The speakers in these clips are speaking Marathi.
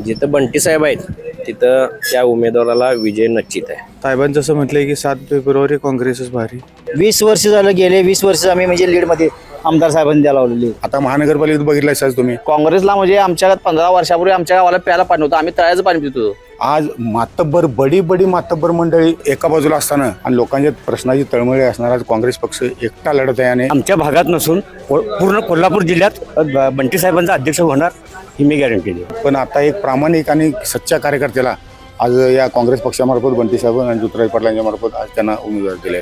जिथं बंटी साहेब आहेत तिथं त्या उमेदवाराला विजय निश्चित आहे. साहेबांचं असं म्हटलंय की 7 फेब्रुवारी काँग्रेसच भारी. 20 वर्ष झालं, गेले 20 वर्ष आम्ही म्हणजे लीडमध्ये आमदार साहेबांनी द्यायला लावलेली. आता महानगरपालिकेत बघितलाय तुम्ही, काँग्रेसला म्हणजे आमच्या 15 वर्षापूर्वी आमच्या गावाला प्यायला पाणी होतं, आम्ही तळ्याचं पाणी पित होतो. आज मातब्बर बडी मातब्बर मंडळी एका बाजूला असताना आणि लोकांच्या प्रश्नाची तळमळी असणारा आज काँग्रेस पक्ष एकटा लढत आहे. आणि आमच्या भागात नसून पूर्ण कोल्हापूर जिल्ह्यात बंटी साहेबांचा अध्यक्ष होणार ही मी गॅरंटी देतो. पण आता एक प्रामाणिक आणि सच्च्या कार्यकर्त्याला आज या काँग्रेस पक्षामार्फत बंटी साहेब आणि ज्योतिराव पाटील यांच्या मार्फत आज त्यांना उमेदवार दिले.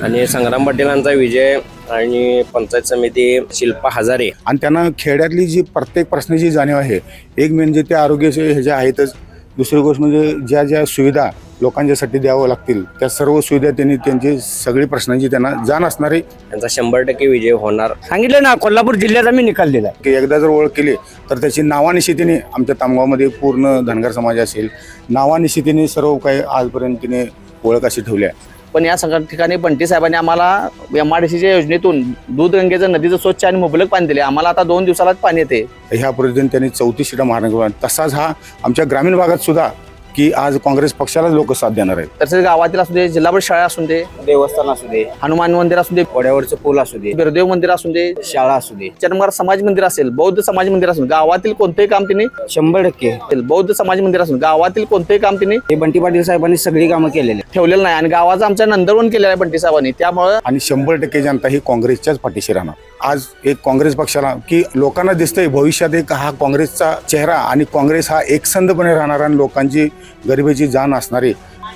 आणि संग्राम पाटीलांचा विजय आणि पंचायत समिती शिल्पा हजारे आणि त्यांना खेड्यातली जी प्रत्येक प्रश्नाची जाणीव आहे. एक म्हणजे ते आरोग्याचे ह्याच्या आहेतच, दुसरी गोष्ट म्हणजे ज्या ज्या सुविधा लोकांच्यासाठी द्यावं लागतील त्या सर्व सुविधा त्यांनी त्यांची सगळी प्रश्नांची त्यांना जाण असणारी त्यांचा 100% विजय होणार. सांगितलं ना, कोल्हापूर जिल्ह्यात आम्ही निकाल दिला. की एकदा जर ओळख केली तर त्याची नावानिशी तिने आमच्या तामगावमध्ये पूर्ण धनगर समाज असेल नावानिशी तिने सर्व काही आजपर्यंत तिने ओळख अशी ठेवली आहे. पण या सगळ्या ठिकाणी बंटी साहेबांनी आम्हाला MRDCच्या योजनेतून दूधगंगेचं नदीचं स्वच्छ आणि मुबलक पाणी दिले. आम्हाला आता 2 दिवसालाच पाणी येते. ह्या पद्धतीने त्यांनी 34 सीटा महानगरपालिका, तसाच हा आमच्या ग्रामीण भागात सुद्धा की आज काँग्रेस पक्षाला लोक साथ देणार आहेत. तसेच गावातील असू दे, जिल्हा परिषद शाळा असू दे, देवस्थान असू दे, हनुमान मंदिर असू दे, वड्यावरचं पूल असू दे, बिरदेव मंदिर असू दे, शाळा असू दे, चरमगार समाज मंदिर असेल, बौद्ध समाज मंदिर असेल, गावातील कोणतेही काम तिने 100% बौद्ध समाज मंदिर असेल, गावातील कोणतेही काम तिने हे बंटी पाटील साहेबांनी सगळी कामं केलेली. ठेवलेलं नाही. आणि गावाचं आमच्या नंदनवन केलेलं आहे बंटी साहेबांनी. त्यामुळे आणि 100% जनता ही काँग्रेसच्याच पाठीशी राहणार. आज एक काँग्रेस पक्षाला की लोकांना दिसतंय भविष्यात एक हा काँग्रेसचा चेहरा आणि काँग्रेस हा एकसंधपणे राहणारा आणि लोकांची गरिबीची जाण असणारी.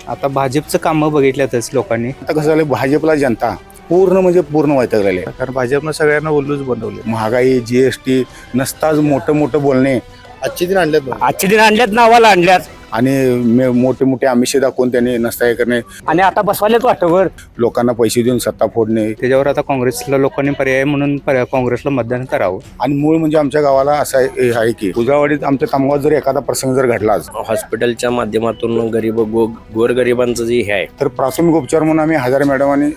आता भाजपचं कामं बघितल्यातच लोकांनी. आता कसं झालं, भाजपला जनता पूर्ण म्हणजे पूर्ण वैतागलेली आहे. कारण भाजपनं सगळ्यांना उल्लूच बनवले. महागाई, GST नसताच मोठं बोलणे, आजचे दिन आणल्यात, नावाला आणल्यात आणि मोठे मोठे आमिषे दाखवून त्यांनी नसता हे करणे आणि आता बसवायलाच वाटवर लोकांना पैसे देऊन सत्ता फोडणे. त्याच्यावर आता काँग्रेसला लोकांनी पर्याय म्हणून काँग्रेसला मतदान करावं. आणि मूळ म्हणजे आमच्या गावाला असं आहे की उजावाडीत आमच्या तामगावात जर एखादा प्रसंग जर घडलाच हॉस्पिटलच्या माध्यमातून गोरगरिबांचं जे हे आहे तर प्राथमिक उपचार म्हणून आम्ही हजारे मॅडम आणि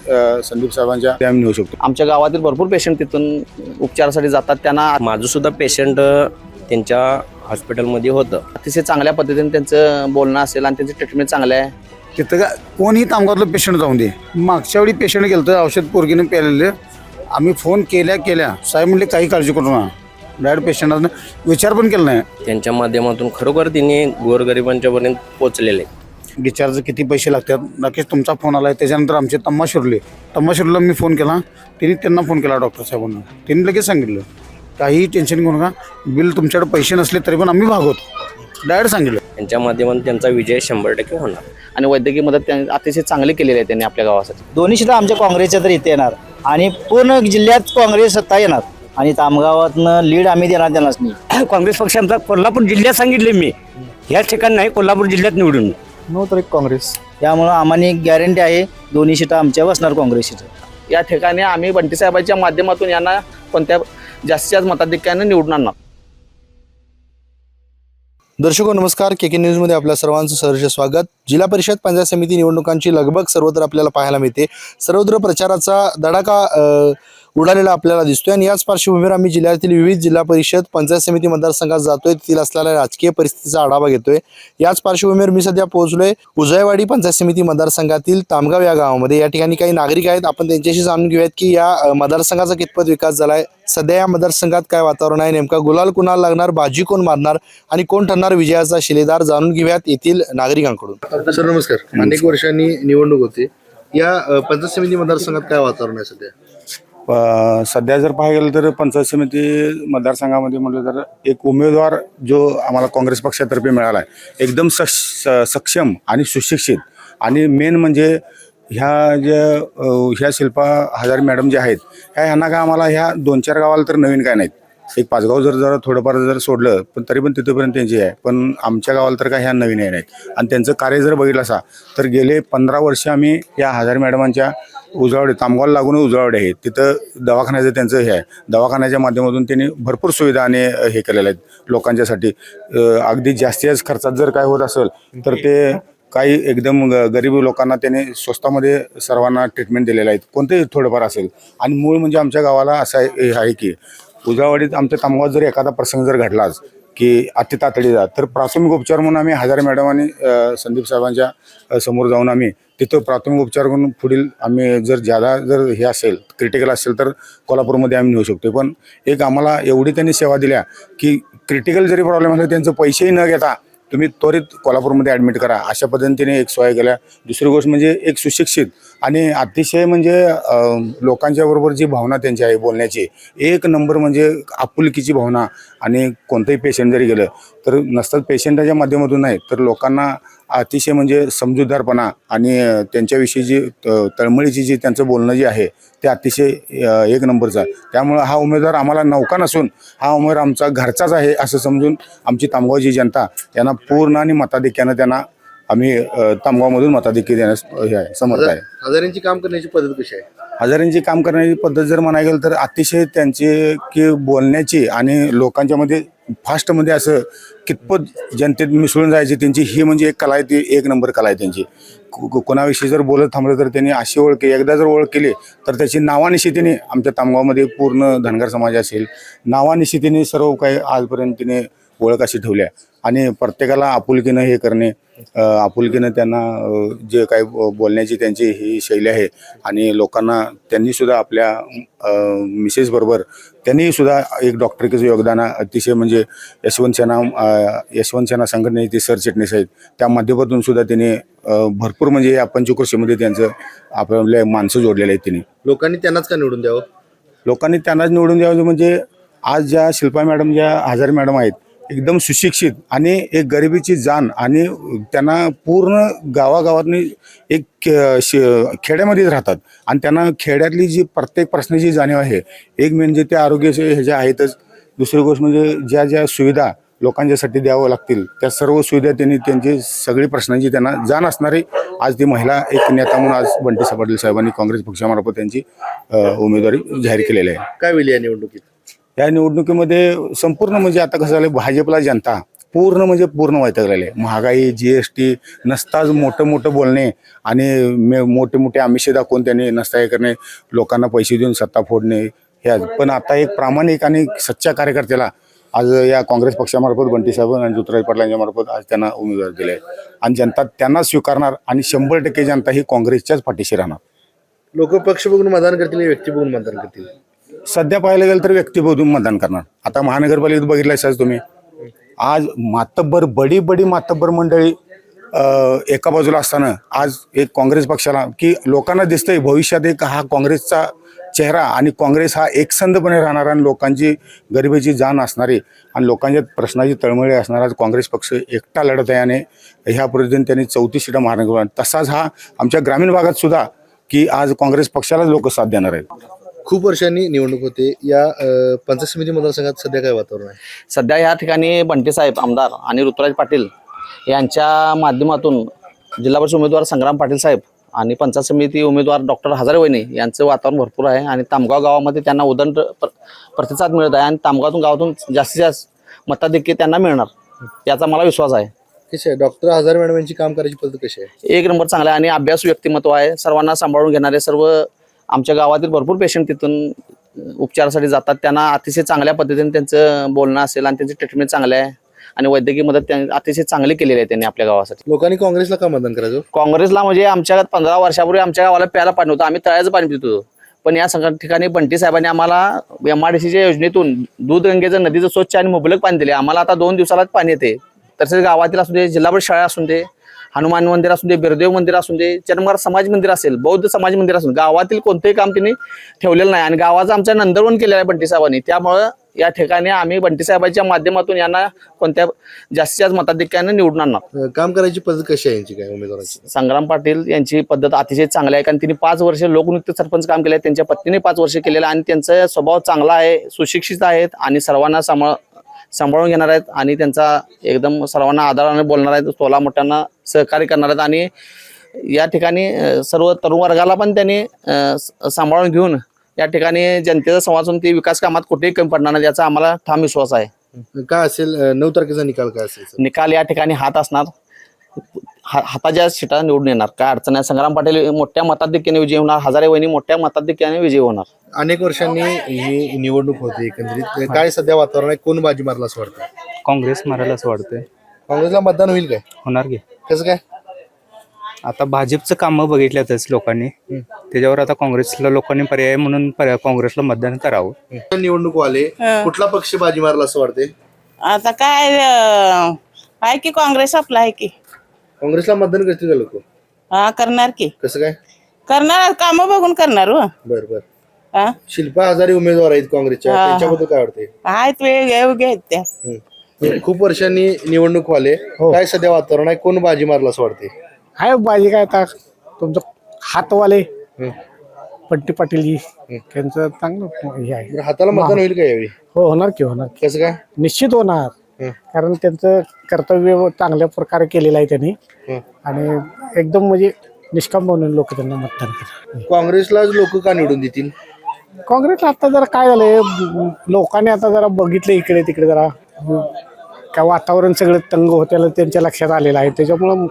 संदीप साहेबांच्या ते आम्ही नेऊ शकतो. आमच्या गावातील भरपूर पेशंट तिथून उपचारासाठी जातात. त्यांना माझं सुद्धा पेशंट त्यांच्या हॉस्पिटलमध्ये होतं. अतिशय चांगल्या पद्धतीने त्यांचं बोलणं असेल आणि त्यांची ट्रीटमेंट चांगलं आहे. तिथं का कोणीही तामगावातलं पेशंट जाऊन दे. मागच्या वेळी पेशंट गेलं तर औषध पोरगीने प्यायलेले, आम्ही फोन केल्या साहेब म्हणले काही काळजी करू नका, डायरेक्ट पेशंटांना विचार पण केला नाही. त्यांच्या माध्यमातून खरोखर तिने गोरगरिबांच्या पर्यंत पोहोचलेले. डिस्चार्ज किती पैसे लागतात, नक्कीच तुमचा फोन आला आहे. त्याच्यानंतर आमचे तम्माशुरला मी फोन केला, त्यांना फोन केला डॉक्टर साहेबांना. त्यांनी लगेच सांगितलं काही टेन्शन घेऊ नका, बिल तुमच्याकडे पैसे नसले तरी पण आम्ही भागवतो, डायरेक्ट सांगितलं. त्यांच्या माध्यमातून त्यांचा विजय 100% होणार. आणि वैद्यकीय मदत त्यांनी अतिशय चांगली केलेली आहे त्यांनी आपल्या गावासाठी. दोन्ही सुद्धा आमच्या काँग्रेसच्या तर इथे येणार आणि पूर्ण जिल्ह्यात काँग्रेस सत्ता येणार आणि तामगावातनं लीड आम्ही देणार त्यांनाच नाही. काँग्रेस पक्ष आमचा कोल्हापूर जिल्ह्यात सांगितले मी, याच ठिकाणी नाही, कोल्हापूर जिल्ह्यात निवडून. काँग्रेस. त्यामुळं आम्हाला गॅरंटी आहे दोन्ही सीटा आमच्या बसणार काँग्रेस सीटा. या ठिकाणी आम्ही बंटी साहेबांच्या माध्यमातून यांना कोणत्या जास्तीत जास्त मताधिक्याने निवडून आणणार. दर्शको नमस्कार, KK न्यूजमध्ये आपल्या सर्वांचं सहर्ष स्वागत. जिल्हा परिषद पंचायत समिती निवडणुकांची लगबग सर्वत्र आपल्याला पाहायला मिळते. सर्वत्र प्रचाराचा धडाका उडालेला आपल्याला दिसतोय आणि याच पार्श्वभूमीवर आम्ही जिल्ह्यातील विविध जिल्हा परिषद पंचायत समिती मतदारसंघात जातोय, तेथील असलेल्या राजकीय परिस्थितीचा आढावा घेतोय. याच पार्श्वभूमीवर मी सध्या पोहोचलोय उजयवाडी पंचायत समिती मतदारसंघातील तामगाव या गावामध्ये. या ठिकाणी काही नागरिक आहेत, आपण त्यांच्याशी जाणून घेऊयात की या मतदारसंघाचा कितपत विकास झालाय, सध्या या मतदारसंघात काय वातावरण आहे, नेमका गुलाल कुणाला लागणार, बाजी कोण मारणार आणि कोण ठरणार विजयाचा शिलेदार, जाणून घेऊयात येथील नागरिकांकडून. सर नमस्कार. अनेक वर्षांनी निवडणूक होते, या पंचायत समिती मतदारसंघात काय वातावरण आहे सध्या? सध्या जर पाहायला गेलं तर पंचायत समिती मतदारसंघामध्ये म्हटलं तर एक उमेदवार जो आम्हाला काँग्रेस पक्षातर्फे मिळाला आहे, एकदम सक्षम आणि सुशिक्षित. आणि मेन म्हणजे ह्या शिल्पा हजारे मॅडम जे आहेत ह्यांना काय आम्हाला ह्या 2-4 गावाला तर नवीन काय नाहीत. एक 5 गाव जर थोडंफार जर सोडलं पण तरी पण तिथपर्यंत त्यांची आहे. पण आमच्या गावाला तर काय ह्या नवीन आहे नाहीत. आणि त्यांचं कार्य जर बघितलं असा तर गेले 15 वर्ष आम्ही या हजारे मॅडमांच्या उजळवाडी तामगावला लागून उजळवाडी आहे, तिथं दवाखान्याचं त्यांचं हे आहे. दवाखान्याच्या माध्यमातून त्यांनी भरपूर सुविधा आणि हे केलेल्या आहेत लोकांच्यासाठी. अगदी जास्तीच खर्चात जर काय होत असेल तर ते काही एकदम गरीब लोकांना त्यांनी स्वस्तामध्ये सर्वांना ट्रीटमेंट दिलेल्या आहेत, कोणतेही थोडंफार असेल. आणि मूळ म्हणजे आमच्या गावाला असं आहे की उजळवाडीत आमच्या तामगावात जर एखादा प्रसंग जर घडलाच की अति तातडीचा, तर प्राथमिक उपचार म्हणून आम्ही हजारे मॅडम आणि संदीप साहेबांच्या समोर जाऊन आम्ही तिथं प्राथमिक उपचार करून पुढील आम्ही जर हे असेल क्रिटिकल असेल तर कोल्हापूरमध्ये आम्ही नेऊ शकतो. पण एक आम्हाला एवढी त्यांनी सेवा दिल्या की क्रिटिकल जरी प्रॉब्लेम असेल त्यांचं पैसेही न घेता तुम्ही त्वरित कोल्हापूरमध्ये ॲडमिट करा, अशा पद्धतीने एक सोय केल्या. दुसरी गोष्ट म्हणजे एक सुशिक्षित आणि अतिशय म्हणजे लोकांच्या बरोबर जी भावना त्यांची आहे बोलण्याची, एक नंबर म्हणजे आपुलकीची भावना. आणि कोणतंही पेशंट जरी गेलं तर नसतं पेशंटाच्या माध्यमातून नाही तर लोकांना अतिशय म्हणजे समजूतदारपणा आणि त्यांच्याविषयी जी तळमळीची जी त्यांचं बोलणं जे आहे ते अतिशय एक नंबरचं आहे. त्यामुळं हा उमेदवार आम्हाला नौका नसून हा उमेदवार आमचा घरचाच आहे असं समजून आमची तामगावची जनता यांना पूर्ण आणि मताधिक्यानं त्यांना आम्ही तामगावमधून मताधिक्य देण्यास समर्थ आहे. हजारेंची काम करण्याची पद्धत कशी आहे? हजारेंची काम करण्याची पद्धत जर म्हणायला गेलं तर अतिशय त्यांची की बोलण्याची आणि लोकांच्यामध्ये फास्टमध्ये असं कितपत जनतेत मिसळून जायची त्यांची ही म्हणजे एक कला आहे, ती एक नंबर कला आहे त्यांची. कोणाविषयी जर बोलत थांबलं तर त्यांनी अशी ओळख एकदा जर ओळख केली तर त्याची नावानिशी तिने आमच्या तामगावमध्ये पूर्ण धनगर समाज असेल नावानिशी तिने सर्व काही आजपर्यंत तिने ओळख अशी ठेवली आहे. आणि प्रत्येकाला आपुलकीनं हे करणे, आपुलकीनं त्यांना जे काही बोलण्याची त्यांची ही शैली आहे. आणि लोकांना त्यांनीसुद्धा आपल्या मिसेसबरोबर त्यांनीसुद्धा एक डॉक्टरकीचं योगदान अतिशय म्हणजे यशवंत सेना संघटनेचे सरचिटणीस आहेत, त्या माध्यमातून सुद्धा त्यांनी भरपूर म्हणजे या पंचक्रोशीमध्ये त्यांचं आपल्या माणसं जोडलेले आहेत. त्यांनी लोकांनी त्यांनाच का निवडून द्यावं? लोकांनी त्यांनाच निवडून द्यावं. म्हणजे आज ज्या शिल्पा मॅडम ज्या हजारे मॅडम आहेत एकदम सुशिक्षित आणि एक गरिबीची जाण आणि त्यांना पूर्ण गावागावातनी एक खेड्यामध्येच राहतात आणि त्यांना खेड्यातली जी प्रत्येक प्रश्नाची जाणीव आहे. एक म्हणजे ते आरोग्याचे हे ज्या आहेतच, दुसरी गोष्ट म्हणजे ज्या ज्या सुविधा लोकांच्यासाठी द्यावं लागतील त्या सर्व सुविधा त्यांनी त्यांची सगळी प्रश्नांची त्यांना जाण असणारी आज ती महिला एक नेता म्हणून आज बंटी पाटील साहेबांनी काँग्रेस पक्षामार्फत त्यांची उमेदवारी जाहीर केलेली आहे. काय वेळी या निवडणुकीत? या निवडणुकीमध्ये संपूर्ण म्हणजे आता कसं झालं भाजपला जनता पूर्ण म्हणजे पूर्ण वैतागलेली आहे. महागाई, GST, नसताच मोठं बोलणे आणि मोठे मोठे आमिषे दाखवून त्यांनी नसता हे करणे, लोकांना पैसे देऊन सत्ता फोडणे ह्या. पण आता एक प्रामाणिक आणि सच्चा कार्यकर्त्याला आज या काँग्रेस पक्षामार्फत बंटी साहेब आणि ज्योतिराज पाटलांच्या मार्फत आज त्यांना उमेदवार दिले आहे आणि जनता त्यांना स्वीकारणार आणि 100% जनता ही काँग्रेसच्याच पाठीशी राहणार. लोक पक्ष बघून मतदान करतील, व्यक्ती बघून मतदान करतील? सध्या पाहायला गेलं तर व्यक्ती बघून मतदान करणार. आता महानगरपालिकेत बघितलं तुम्ही आज मातब्बर बडी मातब्बर मंडळी एका बाजूला असताना आज एक काँग्रेस पक्षाला की लोकांना दिसतंय भविष्यात एक हा काँग्रेसचा चेहरा आणि काँग्रेस हा एकसंधपणे राहणारा आणि लोकांची गरिबीची जाण असणारी आणि लोकांच्या प्रश्नाची तळमळी असणारा काँग्रेस पक्ष एकटा लढत आहे. आणि ह्या पद्धतीने त्यांनी 34 सीटा महानगर. तसाच हा आमच्या ग्रामीण भागात सुद्धा की आज काँग्रेस पक्षालाच लोक साथ देणार आहेत. खूप वर्षांनी निवडणूक होते. या पंचायत समिती मतदारसंघात सध्या काय वातावरण आहे? सध्या या ठिकाणी बंटी साहेब आमदार आणि ऋतुराज पाटील यांच्या माध्यमातून जिल्हा परिषद उमेदवार संग्राम पाटील साहेब आणि पंचायत समिती उमेदवार डॉक्टर हजारे वहिनी यांचं वातावरण भरपूर आहे. आणि तामगाव गावामध्ये त्यांना उदंड प्रतिसाद मिळत आहे आणि तामगावातून गावातून जास्तीत जास्त मताधिक्य त्यांना मिळणार याचा मला विश्वास आहे. कशी आहे डॉक्टर हजारे मॅडम यांची काम करायची पद्धत कशी आहे? एक नंबर चांगला आहे आणि अभ्यास व्यक्तिमत्व आहे. सर्वांना सांभाळून घेणारे सर्व आमच्या गावातील भरपूर पेशंट तिथून उपचारासाठी जातात. त्यांना अतिशय चांगल्या पद्धतीने त्यांचं बोलणं असेल आणि त्यांची ट्रीटमेंट चांगली आहे आणि वैद्यकीय मदत अतिशय चांगली केलेली आहे त्यांनी आपल्या गावासाठी. लोकांनी काँग्रेसला का मतदान करायचं? काँग्रेसला म्हणजे आमच्या 15 वर्षापूर्वी आमच्या गावाला प्यायला पाणी होतं, आम्ही तळ्याचं पाणी पित होतो. पण या ठिकाणी बंटी साहेबांनी आम्हाला MRDCच्या योजनेतून दूधगंगेचं नदीचं स्वच्छ आणि मुबलक पाणी दिले. आम्हाला आता 2 दिवसालाच पाणी येते. तसेच गावातील असू दे, जिल्हा परिषद शाळा असू दे, हनुमान मंदिर असू दे, बिरदेव मंदिर असू दे, चरमगार समाज मंदिर असेल, बौद्ध समाज मंदिर असेल, गावातील कोणतेही काम त्यांनी ठेवलेलं नाही. आणि गावाचं आमच्या नंदनवन केलेलं आहे बंटी साहेबांनी. त्यामुळं या ठिकाणी आम्ही बंटी साहेबांच्या माध्यमातून यांना कोणत्या जास्तीत जास्त मताधिक्याने निवडून आणणार. काम करायची पद्धत कशी आहे यांची काय उमेदवाराची? संग्राम पाटील यांची पद्धत अतिशय चांगली आहे कारण त्यांनी 5 वर्ष लोकनियुक्त सरपंच काम केले आहे. त्यांच्या पत्नीने 5 वर्ष केलेलं आहे आणि त्यांचा स्वभाव चांगला आहे, सुशिक्षित आहेत आणि सर्वांना सांभाळून घेणार आहेत आणि त्यांचा एकदम सर्वांना आदराने बोलणार आहेत, तोला मोठ्यांना सहकार्य करणार आहेत. आणि या ठिकाणी सर्व तरुण वर्गाला पण त्यांनी सांभाळून घेऊन या ठिकाणी जनतेचा संवाद साधून ते विकास कामात कुठेही कमी पडणार नाही याचा आम्हाला ठाम विश्वास आहे. काय असेल 9 तारखेचा निकाल काय असेल? निकाल या ठिकाणी हात असणार. हाताच्या सीटा निवडून येणार. काय अडचण नाही. संग्राम पाटील मोठ्या मताधिक्याने विजयी होणार. हजारे वहिनी मोठ्या मताधिक्याने विजयी होणार. अनेक वर्षांनी ही निवडणूक होते एकंदरीत काय सध्या वातावरण आहे, कोण बाजी मारला असं वाटतं? काँग्रेस मारायला असं वाटतंय. काँग्रेसला मतदान होईल काय? होणार की. कसं काय? आता भाजपचं कामं बघितल्यातच लोकांनी, त्याच्यावर आता काँग्रेसला लोकांनी पर्याय म्हणून काँग्रेसला मतदान करावं. निवडणूक आले, कुठला पक्ष बाजी मारला असं वाटतंय? आता काय आहे की काँग्रेस आपला आहे की. काँग्रेसला मतदान करतील का लोक? हा करणार की. कसं काय? करणार, काम बघून करणार हो. बर बर. हा शिल्पा हजारे उमेदवार आहेत काँग्रेसच्या, त्यांच्याबद्दल काय वाटतंय? आहेत वेगळे आहेत त्या. खूप वर्षांनी निवडणूक आले, काय सध्या वातावरण आहे, कोण बाजी मारला असं वाटतंय? आहे बाजी काय आता तुमचं हातवाले पट्टी पाटीलजी त्यांचं चांगलं हे आहे. बरं, हाताला मतदान होईल का यावेळी? हो होणार की होणार. कसं काय? निश्चित होणार. कारण त्यांचं कर्तव्य चांगल्या प्रकारे केलेलं आहे त्यांनी आणि एकदम म्हणजे निष्काम म्हणून लोक त्यांना मतदान करतात. काँग्रेसला लोक का निवडून देतील? काँग्रेसला आता जरा काय झालंय, लोकांनी आता जरा बघितलं इकडे तिकडे जरा काय वातावरण सगळं तंग होत्याला त्यांच्या लक्षात आलेलं आहे, त्याच्यामुळं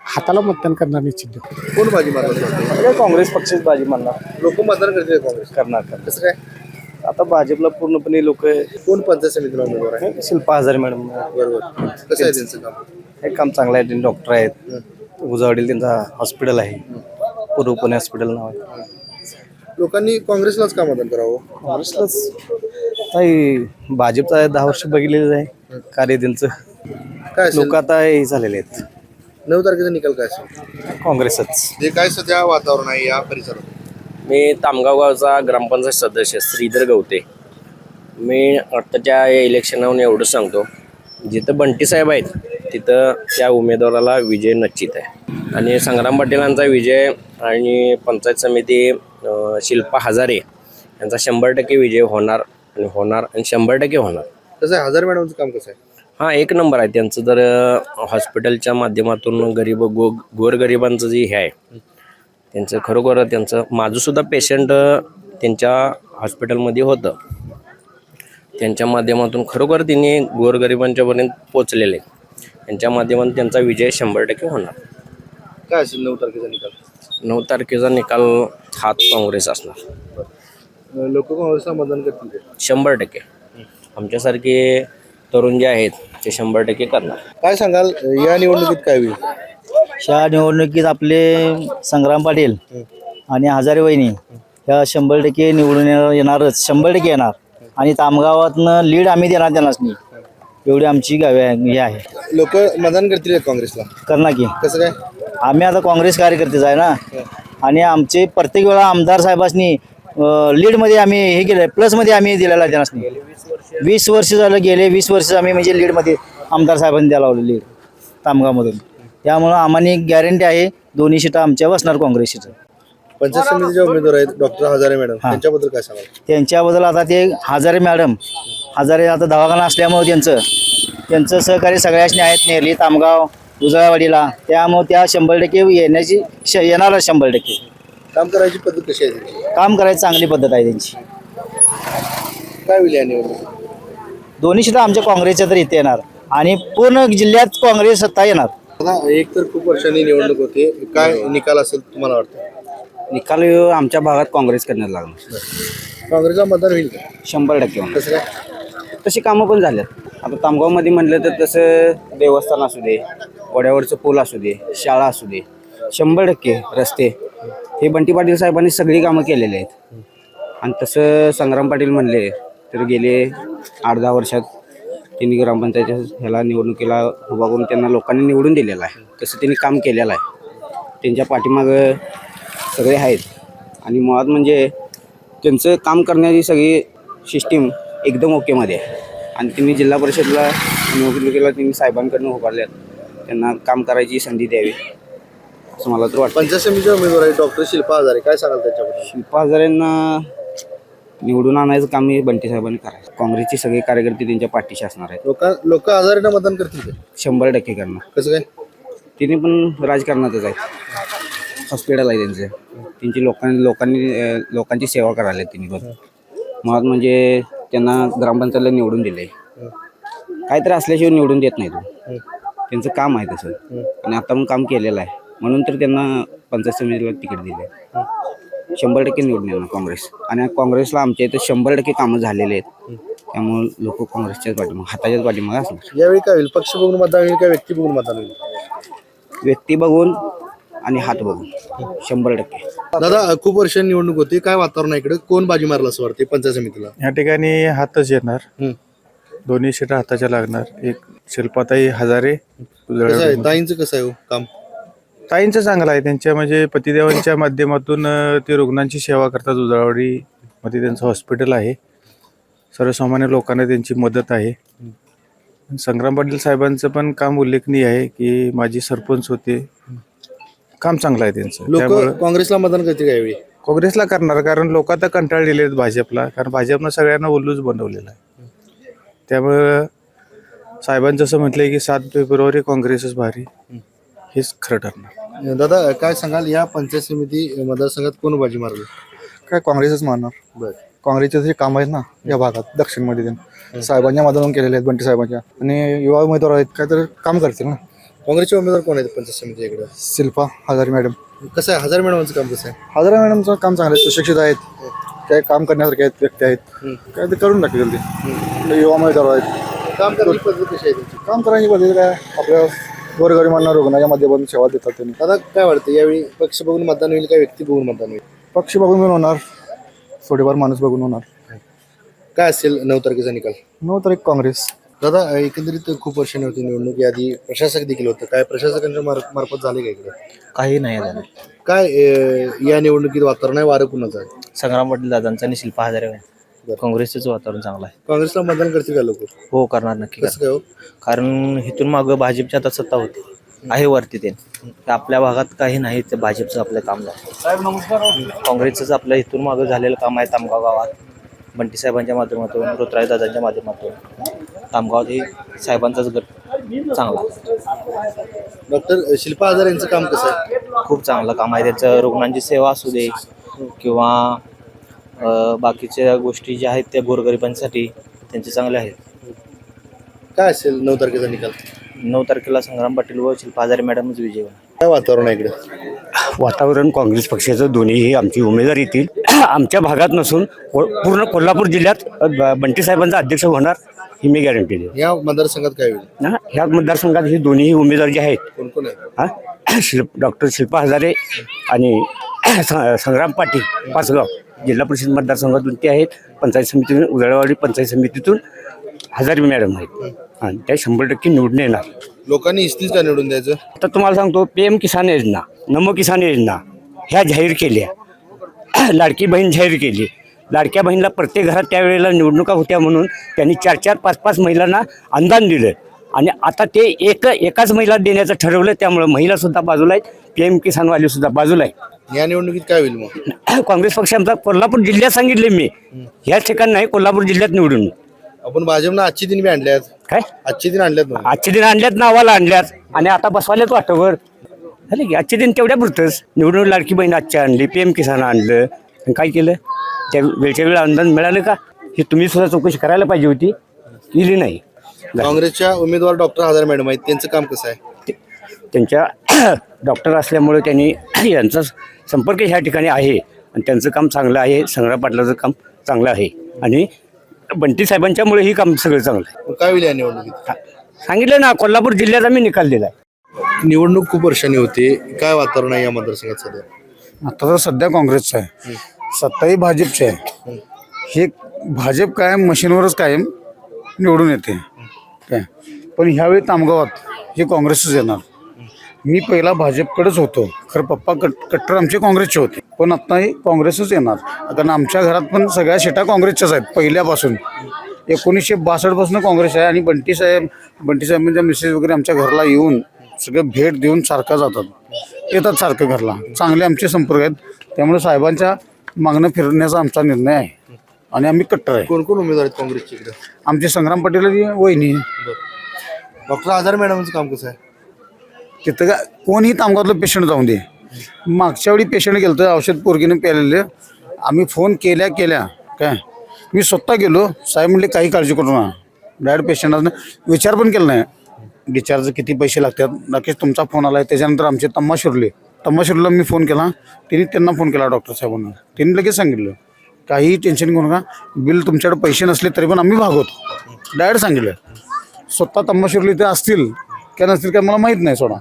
हाताला मतदान करणार निश्चित. कोण बाजी मारला असं वाटतंय? काँग्रेस पक्षच बाजी मारणार. लोक मतदान करतील काँग्रेस? करणार. कसं काय? आता भाजपला पूर्णपणे लोक. कोण पंचायत समितीला उमेदवार आहे? शिल्पा हजारे मॅडम बरोबर. कसं आहे त्यांचं काम? हे काम चांगलं आहे. त्यांनी डॉक्टर आहेत. उजावडील त्यांचा हॉस्पिटल आहे, पूर्व पुणे हॉस्पिटल नाव आहे. लोकांनी काँग्रेसलाच का मतदान करावं? काँग्रेसलाच. काही भाजपचा 10 वर्ष बघितलेलं आहे कार्य त्यांचं. काय असेल? लोक आता हे झालेले आहेत. 9 तारखेचा निकाल काय असेल? काँग्रेसच. जे काय सध्या वातावरण आहे या परिसरात? मी तामगाव गावचा ग्रामपंचायत सदस्य श्रीधर गवते. मी आत्ताच्या या इलेक्शनावरून एवढं सांगतो, जिथं बंटी साहेब आहेत तिथं त्या उमेदवाराला विजय निश्चित आहे. आणि संग्राम पाटीलांचा विजय आणि पंचायत समिती शिल्पा हजारे यांचा 100% विजय होणार आणि 100% होणार. कसं आहे, हजारे मॅडमचं काम कसं आहे? हां, एक नंबर आहे त्यांचं. जर हॉस्पिटलच्या माध्यमातून गोरगरिबांचं जे हे आहे त्यांचं, खरोखर त्यांचं, माझंसुद्धा पेशंट त्यांच्या हॉस्पिटलमध्ये होतं. त्यांच्या माध्यमातून खरोखर त्यांनी गोरगरिबांच्यापर्यंत पोचलेले. त्यांच्या माध्यमातून त्यांचा विजय 100% होणार. काय असेल 9 तारखेचा निकाल? 9 तारखेचा निकाल हात काँग्रेस असणार. लोक काँग्रेसला मतदान करतील? 100%. आमच्यासारखे तरुण जे आहेत ते 100% करणार. काय सांगाल या निवडणुकीत काय होईल? या निवडणुकीत आपले संग्राम पाटील आणि हजारे वहिनी ह्या 100% निवडून येणारच. 100% येणार. आणि तामगावातनं लीड आम्ही देणार त्यांनाच नाही, एवढी आमची गावे हे आहे. लोक मतदान करतील काँग्रेसला? करणार की. कसं काय? आम्ही आता काँग्रेस कार्यकर्तेच आहे ना, आणि आमचे प्रत्येक वेळा आमदार साहेबांनी लीडमध्ये आम्ही हे केलं, प्लसमध्ये आम्ही दिलेला आहे त्यांना. 20 वर्ष झालं, गेले 20 वर्ष आम्ही म्हणजे लीडमध्ये आमदार साहेबांनी द्यायला लावलं लीड तामगावमधून. त्यामुळं आम्हाला गॅरंटी आहे 2 सीटा आमच्या बसणार काँग्रेसच्या. पंचायत समितीचे उमेदवार आहेत डॉक्टर हजारे मॅडम, त्यांच्याबद्दल काय सांगाल? त्यांच्याबद्दल आता ते हजारे मॅडम, हजारे आता दवाखाना असल्यामुळे त्यांचं सहकार्य सगळ्यांनी आहेत, नेरली, तामगाव, उजळावाडीला. त्यामुळे त्या 100% येणार 100%. काम करायची पद्धत कशी आहे त्यांची? काम करायची चांगली पद्धत आहे त्यांची. काय होईल या निवडणूक? 2 सीटा आमच्या काँग्रेसच्या तर इथे येणार आणि पूर्ण जिल्ह्यात काँग्रेस सत्ता येणार. आता एक तर खूप वर्षांनी निवडणूक होते, काय निकाल असेल तुम्हाला वाटतं? निकाल आमच्या भागात काँग्रेस करण्यात लागणार. काँग्रेसला मतदान होईल का? 100% होणार. कसं काय? तशी कामं पण झाल्यात. आता तामगावमध्ये म्हटलं तर तसं देवस्थान असू दे, वड्यावरचं पूल असू दे, शाळा असू दे, 100% रस्ते हे बंटी पाटील साहेबांनी सगळी कामं केलेली आहेत. आणि तसं संग्राम पाटील म्हणले तर गेले 8-10 वर्षात त्यांनी ग्रामपंचायतीच्या ह्याला निवडणुकीला उभा करून त्यांना लोकांनी निवडून दिलेलं आहे. तसं त्यांनी काम केलेलं आहे. त्यांच्या पाठीमागं सगळे आहेत. आणि मुळात म्हणजे त्यांचं काम करण्याची सगळी सिस्टीम एकदम ओकेमध्ये आहे. आणि त्यांनी जिल्हा परिषदला निवडणुकीला त्यांनी साहेबांकडून उभारल्यात, त्यांना काम करायची संधी द्यावी असं मला तर वाटतं. पंचायत समितीचे उमेदवार आहेत डॉक्टर शिल्पा हजारे, काय सांगाल त्याच्याबद्दल? शिल्पा हजारेंना निवडून आणायचं काम हे बंटी साहेबांनी करायचं. काँग्रेसचे सगळे कार्यकर्ते त्यांच्या पाठीशी असणार आहेत. लोक हजारेंना मतदान करतील का? 100% करणार. कसं काय? तिने पण राजकारणातच आहेत. हॉस्पिटल आहे त्यांचं. त्यांची लोकांची सेवा करायला तिने पण. मुळात म्हणजे त्यांना ग्रामपंचायतला निवडून दिले. काहीतरी असल्याशिवाय निवडून देत नाही. त्यांचं काम आहे तसं आणि आता पण काम केलेलं आहे म्हणून तर त्यांना पंचायत समितीला तिकीट दिले. 100% निवडून येणार काँग्रेस आणि काँग्रेसला आमच्या इथं 100% कामं झालेले आहेत. त्यामुळे लोक काँग्रेसच्याच पाठीमागे हाताच्याच पाठीमागे असणार. यावेळी काय होईल, पक्ष बघून मतदान होईल का व्यक्ती बघून मतदान होईल? व्यक्ती बघून आणि हात बघून 100%. दादा खूप वर्षांनी निवडणूक होती, काय वातावरण आहे इकडे, कोण बाजी मारला असं वाटते पंचायत समितीला? या ठिकाणी हातच येणार, दोन्ही सीटा हाताच्या लागणार. एक शिल्पाताई हजारे, कसं आहे ताईंचं कसं आहे हो काम? ताईंचं चांगलं आहे. त्यांच्या म्हणजे पतिदेवांच्या माध्यमातून ते रुग्णांची सेवा करतात. उजळावाडी मध्ये त्यांचं हॉस्पिटल आहे. सर्वसामान्य लोकांना त्यांची मदत आहे. संग्राम पाटील साहेबांचं पण काम उल्लेखनीय आहे की माजी सरपंच होते. काम चांगलं आहे त्यांचं. लोक त्यामुळे काँग्रेसला मतदान करते का यावेळी? काँग्रेसला करणार, कारण लोक आता कंटाळलेले आहेत भाजपला, कारण भाजपनं सगळ्यांना उल्लूच बनवलेला आहे. त्यामुळं साहेबांचं असं म्हटलंय की 7 फेब्रुवारी काँग्रेसच भारी, हेच खरं ठरणार. दादा काय सांगाल, या पंचायत समिती मतदारसंघात कोण बाजी मारली? काय काँग्रेसच मानणार. बरं. काँग्रेसचे जे काम आहेत ना या भागात दक्षिणमध्ये त्यांनी साहेबांच्या माध्यमातून केलेले आहेत, बंटी साहेबांच्या, आणि युवा उमेदवार आहेत काय तर काम करतील ना. काँग्रेसचे उमेदवार कोण आहेत पंचायत समिती इकडे? शिल्पा हजारे मॅडम. कसं आहे हजार मॅडमचं काम कसं आहे? हजारे मॅडमचं काम चांगलं आहे, सुशिक्षित आहेत, काय काम करण्यासारखे आहेत, व्यक्ती आहेत, काय ते करून टाकतील ते. युवा उमेदवार आहेत, काम करायची पद्धत कशी आहे त्यांची? काम करायची बदल काय आपल्या गोरगरिबांना रुग्णाच्या माध्यमातून सेवा देतात त्यांनी. दादा काय वाटतं, यावेळी पक्ष बघून मतदान होईल का व्यक्ती बघून मतदान होईल? पक्ष बघून पण होणार, थोडेफार माणूस बघून होणार. काय असेल 9 तारखेचा निकाल? 9 तारीख काँग्रेस. दादा एकंदरीत खूप वर्षांनी होती निवडणूक, याआधी प्रशासक देखील होतं, काय प्रशासकांच्या मार्फत झाले का इकडे? काही नाही झालं. काय या निवडणुकीत वातावरण आहे, वारं कुणाचं आहे? संग्राम पाटील दादांचा आणि शिल्पा हजारे. काँग्रेसचंच वातावरण चांगलं आहे. काँग्रेसला मतदान करतील का लोक? हो करणार नक्की. कसं काय हो? कारण इथून मागं भाजपची आता सत्ता होती आहे वरती ते आपल्या भागात काही नाही, ते भाजपचं आपलं काम झालं. काँग्रेसचंच आपलं इथून मागं झालेलं काम आहे. तामगाव गावात बंटी साहेबांच्या माध्यमातून, ऋतुराज दादांच्या माध्यमातून तामगावात हे साहेबांचाच गट चांगला. डॉक्टर शिल्पा हजार यांचं काम कसं आहे? खूप चांगलं काम आहे त्यांचं. रुग्णांची सेवा असू दे किंवा बाकीच्या गोष्टी ज्या आहेत त्या गोरगरिबांसाठी त्यांचे चांगले आहेत. काय असेल 9 तारखेचा निकाल? 9 तारखेला संग्राम पाटील व शिल्पा हजारे मॅडमच विजय होणार. काय वातावरण आहे इकडे? वातावरण काँग्रेस पक्षाचं, दोन्हीही आमची उमेदवार येतील. आमच्या भागात नसून पूर्ण कोल्हापूर जिल्ह्यात बंटी साहेबांचा अध्यक्ष होणार ही मी गॅरंटी देतो. या मतदारसंघात काय होईल? ह्या मतदारसंघात ही दोन्ही उमेदवार जे आहेत, कोण कोण आहे? डॉक्टर शिल्पा हजारे आणि संग्राम पाटील पाचगाव जिल्हा परिषद मतदारसंघातून ते आहेत. पंचायत समितीतून उजळवाडी पंचायत समितीतून हजारे मॅडम आहेत आणि त्या 100% निवडून येणार. लोकांनी इस्तीच का निवडून द्यायचं? आता तुम्हाला सांगतो, PM किसान योजना, नमो किसान योजना ह्या जाहीर केल्या. लाडकी बहीण जाहीर केली. लाडक्या बहिणीला प्रत्येक घरात त्यावेळेला निवडणुका होत्या म्हणून त्यांनी 4-4, 5-5 महिलांना अनुदान दिलं आणि आता ते एकाच महिला देण्याचं ठरवलं. त्यामुळे महिलासुद्धा बाजूला आहेत, PM किसानवालीसुद्धा बाजूला आहे. या निवडणुकीत काय होईल मग? काँग्रेस पक्ष आमचा कोल्हापूर जिल्ह्यात सांगितले मी, ह्याच ठिकाणी नाही, कोल्हापूर जिल्ह्यात निवडून. आपण भाजपनं आजची दिन बी आणल्यात. काय आजची दिन आणल्यात मग? आजचे दिन आणल्यात, नावाला आणल्यात आणि आता बसवाल्यात वाटवर झाले की आजचे दिन तेवढ्या पुरतंच. निवडून लाडकी बहीण आजच्या आणली, PM किसान आणलं आणि काय केलं? त्या वेळच्या वेळा अनुदान मिळालं का? हे तुम्ही सुद्धा चौकशी करायला पाहिजे होती, केली नाही. काँग्रेसच्या उमेदवार डॉक्टर हजार मॅडम आहेत, त्यांचं काम कसं आहे? त्यांच्या डॉक्टर असल्यामुळे त्यांनी यांचा संपर्क ह्या ठिकाणी आहे आणि त्यांचं काम चांगलं आहे. संग्राम पाटलाचं काम चांगलं आहे आणि बंटी साहेबांच्यामुळे ही काम सगळं चांगलं आहे. मग काय होईल या निवडणुकीत? सांगितलं ना, कोल्हापूर जिल्ह्यात आम्ही निकाल दिला आहे. निवडणूक खूप वर्षांनी होते, काय वातावरण आहे या मतदारसंघात सध्या? आता तर सध्या काँग्रेसचं आहे, सत्ताही भाजपची आहे. हे भाजप कायम मशीनवरच कायम निवडून येते काय, पण ह्यावेळी तामगावात हे काँग्रेसच येणार. मी पहिला भाजपकडेच होतो, खरं पप्पा कट्टर आमचे काँग्रेसचे होते, पण आत्ताही काँग्रेसच येणार. कारण आमच्या घरात पण सगळ्या सीटा काँग्रेसच्याच आहेत पहिल्यापासून. 1962 पासून काँग्रेस आहे आणि बंटी साहेबांच्या मिसेस वगैरे आमच्या घरला येऊन सगळं भेट देऊन सारखा येतात सारखं घरला. चांगले आमचे संपर्क आहेत, त्यामुळे साहेबांच्या मागणं फिरण्याचा आमचा निर्णय आहे आणि आम्ही कट्टर आहे. कोण कोण उमेदवार आहेत काँग्रेसचे इकडे? आमचे संग्राम पाटील वहिनी. डॉक्टर हजार मॅडमचं काम कसं आहे? तिथं का कोणीही तामगावातलं पेशंट जाऊन दे. मागच्या वेळी पेशंट गेलं तर औषध पोरगीने प्यालेले, आम्ही फोन केल्या काय, मी स्वतः गेलो. साहेब म्हणले काही काळजी करू नका, डायरेक्ट पेशंटानं विचार पण केला नाही, डिस्चार्ज किती पैसे लागतात नक्कीच तुमचा फोन आला आहे. त्याच्यानंतर आमचे तम्माशुरला मी फोन केला, तिने त्यांना फोन केला डॉक्टर साहेबांना. त्यांनी लगेच सांगितलं काही टेन्शन घेऊ नका, बिल तुमच्याकडे पैसे नसले तरी पण आम्ही भागवतो, डायरेक्ट सांगितलं. स्वतः तम्माशुरला इथे असतील काय नसतील काय मला माहीत नाही सोडा,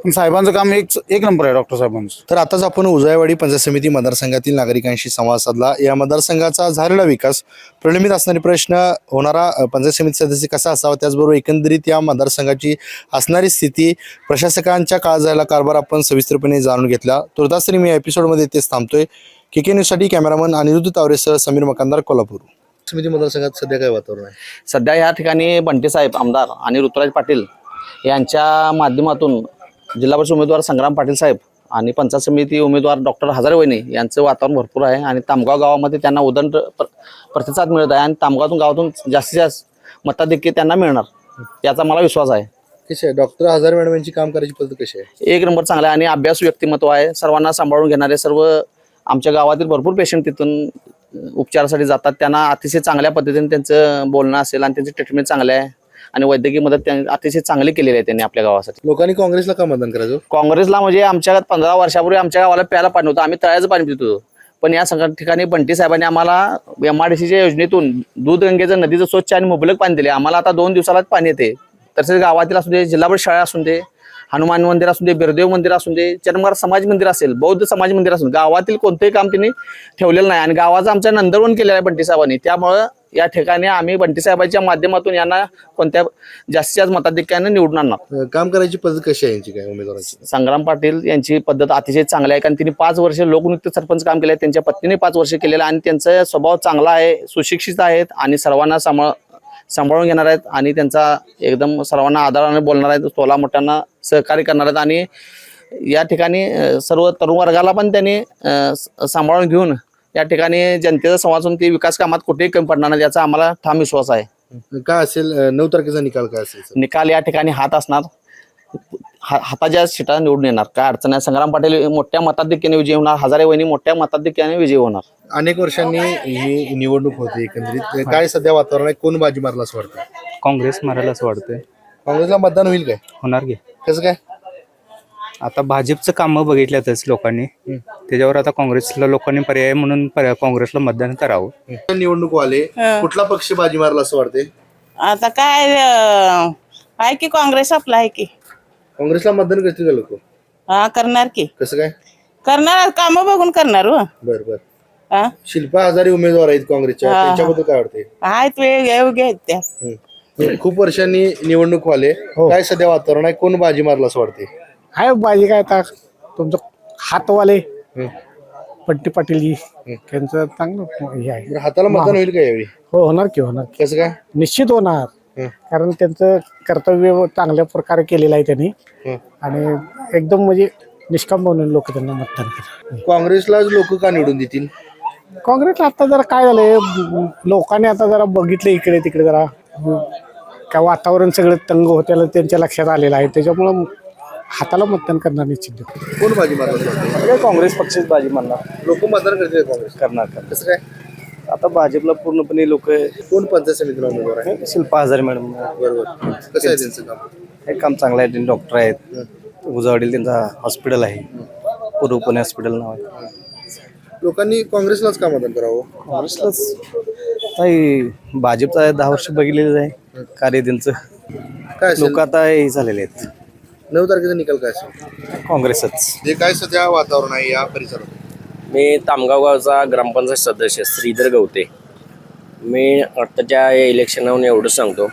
पण साहेबांचं काम एक नंबर आहे डॉक्टर साहेबांचं. तर आताच आपण उजळाईवाडी पंचायत समिती मतदारसंघातील नागरिकांशी संवाद साधला. या मतदारसंघाचा झालेला विकास, प्रलंबित असणारे प्रश्न, होणारा पंचायत समिती सदस्य कसा असावा, त्याचबरोबर एकंदरीत या मतदारसंघाची असणारी स्थिती, प्रशासकांच्या काळात झालेला कारभार आपण सविस्तरपणे जाणून घेतला. तुर्तासरी मी या एपिसोडमध्ये तेच थांबतोय. KK न्यूजसाठी कॅमेरामन अनिरुद्ध तावरेसह समीर मकानदार, कोल्हापूर. समिती मतदारसंघात सध्या काय वातावरण आहे? सध्या या ठिकाणी बंटी साहेब आमदार आणि ऋतुराज पाटील यांच्या माध्यमातून जिल्हा परिषद उमेदवार संग्राम पाटील साहेब आणि पंचायत समिती उमेदवार डॉक्टर हजारे वहिनी यांचं वातावरण भरपूर आहे आणि तामगाव गावामध्ये त्यांना उदंड प्रतिसाद मिळत आहे आणि तामगावातून गावातून जास्तीत जास्त मताधिक्य त्यांना मिळणार याचा मला विश्वास आहे. कशी आहे डॉक्टर हजारे मॅडम यांची काम करायची पद्धत कशी आहे? एक नंबर चांगला आहे आणि अभ्यास व्यक्तिमत्व आहे. सर्वांना सांभाळून घेणारे, सर्व आमच्या गावातील भरपूर पेशंट तिथून उपचारासाठी जातात. त्यांना अतिशय चांगल्या पद्धतीने त्यांचं बोलणं असेल आणि त्यांची ट्रीटमेंट चांगली आहे आणि वैद्यकीय मदत त्यांनी अतिशय चांगली केलेली आहे त्यांनी आपल्या गावासाठी. लोकांनी काँग्रेसला का मतदान करायचं? काँग्रेसला म्हणजे आमच्या 15 वर्षापूर्वी आमच्या गावाला प्यायला पाणी होतं, आम्ही तळ्याचं पाणी पित होतो. पण या ठिकाणी बंटी साहेबांनी आम्हाला MRDCच्या योजनेतून दूधगंगेचं नदीचं स्वच्छ आणि मुबलक पाणी दिले. आम्हाला आता 2 दिवसालाच पाणी येते. तसेच गावातील असू दे, जिल्हा परिषद शाळा असू दे, हनुमान मंदिर असू दे, बिरदेव मंदिर असू दे, चरणमार समाज मंदिर असेल, बौद्ध समाज मंदिर असेल, गावातील कोणतेही काम त्यांनी ठेवलेलं नाही आणि गावाचं आमच्या नंदनवन केलेलं आहे बंटी साहेबांनी. त्यामुळं या ठिकाणी आम्ही बंटी साहेबांच्या माध्यमातून यांना कोणत्या जास्तीत जास्त मताधिक्याने निवडून आणणार. काम करायची पद्धत कशी आहे यांची, काय उमेदवारांची? संग्राम पाटील यांची पद्धत अतिशय चांगली आहे कारण त्यांनी 5 वर्ष लोकनियुक्त सरपंच काम केले आहे. त्यांच्या पत्नीने 5 वर्ष केलेलं आणि त्यांचा स्वभाव चांगला आहे, सुशिक्षित आहेत आणि सर्वांना सांभाळून घेणार आहेत आणि त्यांचा एकदम सर्वांना आदराने बोलणार आहेत, तोला मोठ्यांना सहकार्य करणार आहेत आणि या ठिकाणी सर्व तरुण वर्गाला पण त्यांनी सांभाळून घेऊन या ठिकाणी जनतेचा संवाद साधून ते विकास कामात कुठेही कमी पडणार नाही याचा आम्हाला ठाम विश्वास आहे. काय असेल 9 तारखेचा निकाल काय असेल? निकाल या ठिकाणी हात असणार, हाताच्या सीटा निवडून येणार, काय अडचण नाही. संग्राम पाटील मोठ्या मताधिक्याने विजयी होणार, हजारे वहिनी मोठ्या मताधिक्याने विजयी होणार. अनेक वर्षांनी ही निवडणूक होते, एकंदरीत काय सध्या वातावरण आहे? कोण बाजी मारला असं वाटतं? काँग्रेस मारायला असं वाटतंय. काँग्रेसला मतदान होईल काय? होणार की. कसं काय? आता भाजपचं कामं बघितल्यातच लोकांनी, त्याच्यावर आता काँग्रेसला लोकांनी पर्याय म्हणून काँग्रेसला मतदान करावं. निवडणूक आले, कुठला पक्ष बाजी मारला असं वाटते? आता काय आहे की काँग्रेस आपला आहे की. काँग्रेसला मतदान करतील का लोक? हा करणार की. कसं काय? करणार, काम बघून करणार हो. बर बर. हा शिल्पा हजारे उमेदवार आहेत काँग्रेसच्या, त्यांच्याबद्दल काय वाटते? आहेत वेगळे आहेत त्या. खूप वर्षांनी निवडणूक आले, काय सध्या वातावरण आहे? कोण बाजी मारला असं वाटते? आहे बाजी काय आता तुमचं हातवाले बंटी पाटीलजी त्यांचं चांगलं हे आहे. बरं, हाताला मतदान होईल का यावेळी? हो होणार की होणार, कसं काय? निश्चित होणार. कारण त्यांचं कर्तव्य चांगल्या प्रकारे केलेलं आहे त्यांनी आणि एकदम म्हणजे निष्काम बनवून लोक त्यांना मतदान करतात. काँग्रेसला लोक का निवडून देतील? काँग्रेसला आता जरा काय झालंय, लोकांनी आता जरा बघितलं इकडे तिकडे, जरा काय वातावरण सगळं तंग होत्याला त्यांच्या लक्षात आलेलं आहे. त्याच्यामुळं हाताला मतदान करणार निश्चित. कोण बाजी मारला? काँग्रेस पक्षच बाजी मानणार, लोक मतदान करतील काँग्रेस? करणार. कसं काय? आता भाजपला पूर्णपणे लोक, कोण पंचायत समितीला उमेदवार आहे? शिल्पा हजारे मॅडम बरोबर. कसं आहे त्यांचं काम? हे काम चांगलं आहे. त्यांनी डॉक्टर आहेत, उजावडील त्यांचा हॉस्पिटल आहे, पूर्व पुणे हॉस्पिटल नाव आहे. लोकांनी काँग्रेसलाच का मतदान करावं? काँग्रेसलाच काही, भाजपचा 10 वर्ष बघितलेलं आहे कार्य त्यांचं. काय असेल लोक आता हे झालेले आहेत. 9 तारखेचा निकाल काय असेल? काँग्रेसच. जे काय सध्या वातावरण आहे या परिसरात? मी तामगाव गावचा ग्रामपंचायत सदस्य श्रीधर गवते. मी आत्ताच्या या इलेक्शनावरून एवढं सांगतो,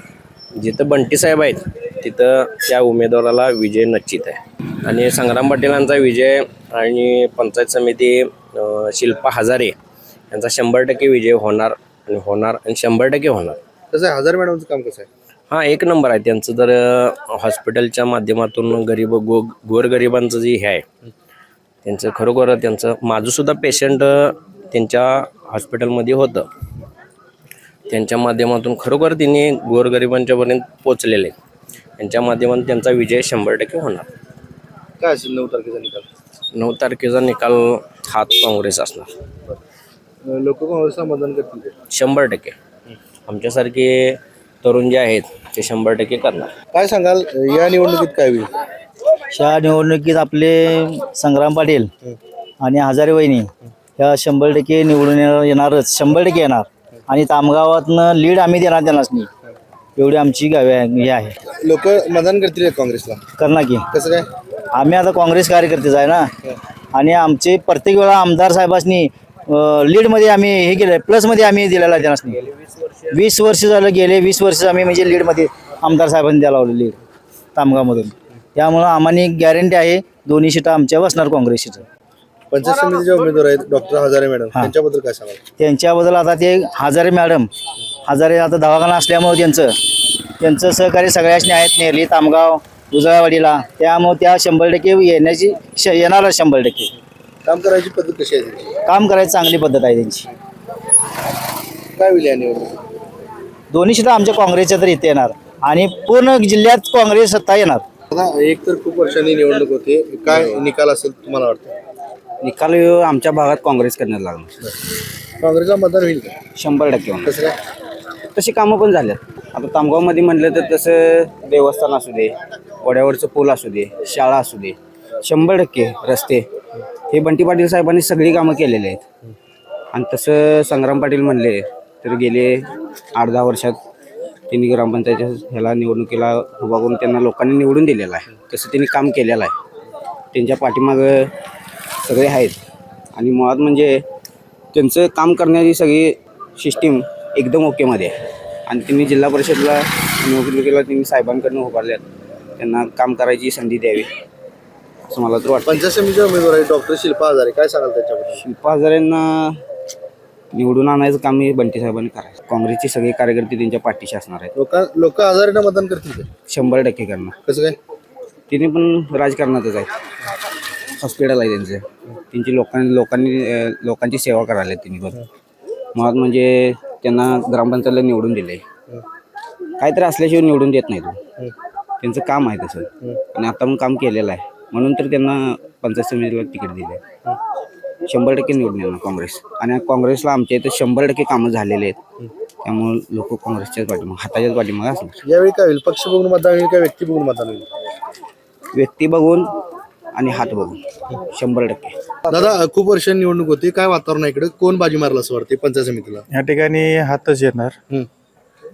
जिथं बंटी साहेब आहेत तिथं त्या उमेदवाराला विजय निश्चित आहे आणि संग्राम पाटीलांचा विजय आणि पंचायत समिती शिल्पा हजारे यांचा 100% विजय होणार आणि 100% होणार. कसं आहे, हजारे मॅडमचं काम कसं आहे? हां, एक नंबर आहे त्यांचं. तर हॉस्पिटलच्या माध्यमातून गोरगरिबांचं जे हे आहे त्यांचं, खरोखर त्यांचं, माझंसुद्धा पेशंट त्यांच्या हॉस्पिटलमध्ये होतं. त्यांच्या माध्यमातून खरोखर त्यांनी गोरगरिबांच्यापर्यंत पोचलेले. त्यांच्या माध्यमातून त्यांचा विजय 100% होणार. काय असेल 9 तारखेचा निकाल? 9 तारखेचा निकाल हात काँग्रेस असणार. लोक काँग्रेसला मतदान करतील? 100%. आमच्यासारखे तरुण जे आहेत ते 100% करणार. काय सांगाल या निवडणुकीत काय होईल? ह्या निवडणुकीत आपले संग्राम पाटील आणि हजारे वहिनी ह्या 100% निवडून येणारच, 100% येणार. आणि तामगावातनं लीड आम्ही देणार त्यांनाच नाही, एवढी आमची हे आहे. लोक मतदान करतील का काँग्रेसला? करणार की कसं काय? आम्ही आता काँग्रेस कार्यकर्तेच आहे ना, आणि आमचे प्रत्येक वेळा आमदार साहेबांनी लीडमध्ये आम्ही हे केलं, प्लसमध्ये आम्ही दिलेला आहे त्यांना. 20 वर्ष झालं, गेले 20 वर्ष आम्ही म्हणजे लीडमध्ये आमदार साहेबांनी द्यायला लावलं लीड तामगावमधून. त्यामुळं आम्हाला गॅरंटी आहे 2 सीटा आमच्या बसणार काँग्रेसच्या. पंचायत समितीचे उमेदवार आहेत डॉक्टर हजारे मॅडम, त्यांच्याबद्दल काय सांगाल? त्यांच्याबद्दल आता ते हजारे मॅडम, हजारे आता दवाखाना असल्यामुळे त्यांचं सहकार्य सगळ्याच आहेत, नेरली, तामगाव, उजळावाडीला. त्यामुळे त्या 100% येणारच 100%. काम करायची पद्धत कशी आहे त्यांची? काम करायची चांगली पद्धत आहे त्यांची. काय होईल या निवडणुकीत? 2 सीटा आमच्या काँग्रेसच्या तर इथे येणार आणि पूर्ण जिल्ह्यात काँग्रेस सत्ता येणार. आता एक तर खूप वर्षांनी निवडणूक होते, काय निकाल असेल तुम्हाला वाटतं? निकाल आमच्या भागात काँग्रेस करण्यात लागणार. काँग्रेसला मतदान होईल का? 100% होणार. कसं काय? तशी कामं पण झाल्यात. आता तामगावमध्ये म्हटलं तर तसं देवस्थान असू दे, वड्यावरचं पूल असू दे, शाळा असू दे, 100% रस्ते हे बंटी पाटील साहेबांनी सगळी कामं केलेली आहेत. आणि तसं संग्राम पाटील म्हणले तर गेले 8-10 वर्षात त्यांनी ग्रामपंचायतच्या ह्याला निवडणुकीला उभा करून त्यांना लोकांनी निवडून दिलेलं आहे. तसं त्यांनी काम केलेलं आहे. त्यांच्या पाठीमागं सगळे आहेत. आणि मुळात म्हणजे त्यांचं काम करण्याची सगळी सिस्टीम एकदम ओकेमध्ये आहे. आणि त्यांनी जिल्हा परिषदला निवडणुकीला त्यांनी साहेबांकडून उभारल्यात, त्यांना काम करायची संधी द्यावी असं मला तर वाटतं. पंचायत समितीचे उमेदवार आहेत डॉक्टर शिल्पा हजारे, काय सांगाल त्याच्याबद्दल? शिल्पा हजारेंना निवडून आणायचं काम हे बंटी साहेबांनी करायचं. काँग्रेसचे सगळे कार्यकर्ते त्यांच्या पाठीशी असणार आहेत. लोक हजारेंना मतदान करतील का? 100% करणार. कसं काय? तिने पण राजकारणातच आहेत. हॉस्पिटल आहे त्यांचं, त्यांची लोकांची सेवा करायला तिने पण. मुळात म्हणजे त्यांना ग्रामपंचायतला निवडून दिले, काहीतरी असल्याशिवाय निवडून देत नाही तो. त्यांचं काम आहे तसं, आणि आता पण काम केलेलं आहे म्हणून तर त्यांना पंचायत समितीला तिकीट दिले. 100% निवडून येणार काँग्रेस. आणि काँग्रेसला आमच्या इथं 100% कामं झालेले आहेत. त्यामुळे लोक काँग्रेसच्याच पाठीमागे, हाताच्याच पाठीमागे असणार. यावेळी काय होईल? पक्ष बघून मतदान होईल का व्यक्ती बघून मतदान होईल? व्यक्ती बघून आणि हात बघून 100%. दादा, खूप वर्षांनी निवडणूक होती, काय वातावरण आहे इकडे? कोण बाजी मारला असं वाटते पंचायत समितीला? या ठिकाणी हातच येणार,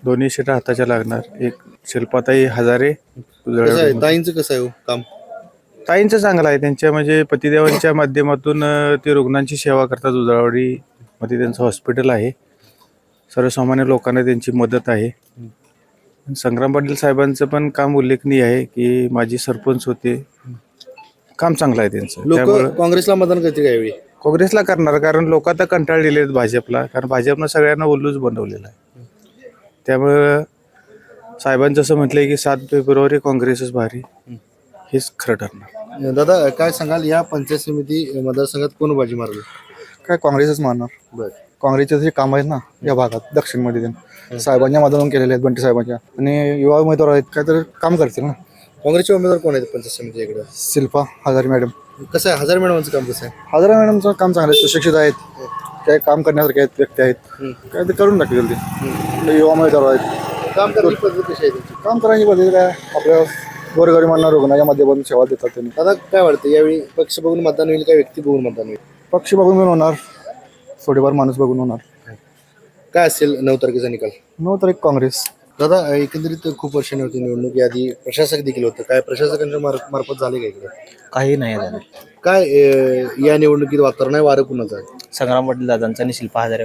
2 सीटा हाताच्या लागणार. एक शिल्पाताई हजारे, कसं आहे ताईंचं कसं आहे हो काम? ताईंचं चांगलं आहे. त्यांच्या म्हणजे पतिदेवांच्या माध्यमातून ते रुग्णांची सेवा करतात. उजळावाडी मध्ये त्यांचं हॉस्पिटल आहे, सर्वसामान्य लोकांना त्यांची मदत आहे. संग्राम पाटील साहेबांचं पण काम उल्लेखनीय आहे की माजी सरपंच होते, काम चांगलं आहे त्यांचं. लोक काँग्रेसला मतदान करतील का यावेळी? काँग्रेसला करणार, कारण लोक आता कंटाळलेले आहेत भाजपला, कारण भाजपनं सगळ्यांना उल्लूच बनवलेलं आहे. त्यामुळं साहेबांचं असं म्हटलंय की 7 फेब्रुवारी काँग्रेसच भारी, हेच खरं ठरणार. दादा, काय सांगाल या पंचायत समिती मतदारसंघात कोण बाजी मारली? काय काँग्रेसच मानणार. बरं. काँग्रेसचे जे काम आहेत ना या भागात दक्षिणमध्ये ते साहेबांच्या माध्यमातून केलेले आहेत, बंटी साहेबांच्या. आणि युवा उमेदवार आहेत, काहीतरी काम करतील ना. काँग्रेसचे उमेदवार कोण आहेत पंचायत समिती इकडे? शिल्पा हजारे मॅडम. कसं आहे हजारे मॅडमचं काम? कसं आहे? हजारे मॅडमचं काम चांगलं आहे, सुशिक्षित आहेत, काय काम करण्यासारखे आहेत, व्यक्ती आहेत, काय ते करून टाकतील. ते युवा उमेदवार आहेत. काम करण्याची पद्धत कशी आहे त्यांची? काम करायची पद्धती काय, आपल्या गोरगरिबांना रुग्णाच्या माध्यमातून सेवा देतात त्यांनी. दादा, काय वाटतं यावेळी पक्ष बघून मतदान होईल का व्यक्ती बघून मतदान होईल? पक्ष बघून पण होणार, थोडेफार माणूस बघून होणार. काय असेल 9 तारखेचा निकाल? 9 तारीख काँग्रेस. दादा, एकंदरीत खूप वर्षांनी होती निवडणूक, याआधी प्रशासक देखील होतं, काय प्रशासकांच्या मार्फत झाले का इकडे? काही नाही झालं. काय या निवडणुकीत वातावरण आहे? वारं कुणाचं आहे? संग्राम पाटील दादांचा आणि शिल्पा हजारे.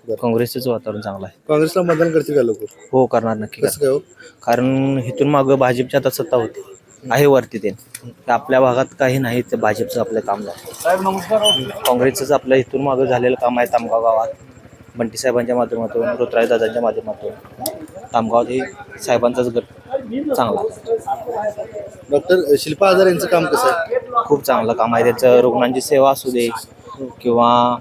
काँग्रेसचंच वातावरण चांगलं आहे. काँग्रेसला मतदान करतील का लोक? हो, करणार नक्की. कसं काय हो? कारण इथून मागं भाजपची आता सत्ता होती आहे वरती. ते आपल्या भागात काही नाही, ते भाजपचं आपलं काम झालं. काँग्रेसचंच आपलं इथून मागं झालेलं काम आहे. तामगाव गावात बंटी साहेबांच्या माध्यमातून, ऋतुराज दादांच्या माध्यमातून तामगावात हे साहेबांचाच गट चांगला आहे. डॉक्टर शिल्पा हजारे यांचं काम कसं आहे? खूप चांगलं काम आहे त्यांचं. रुग्णांची सेवा असू दे किंवा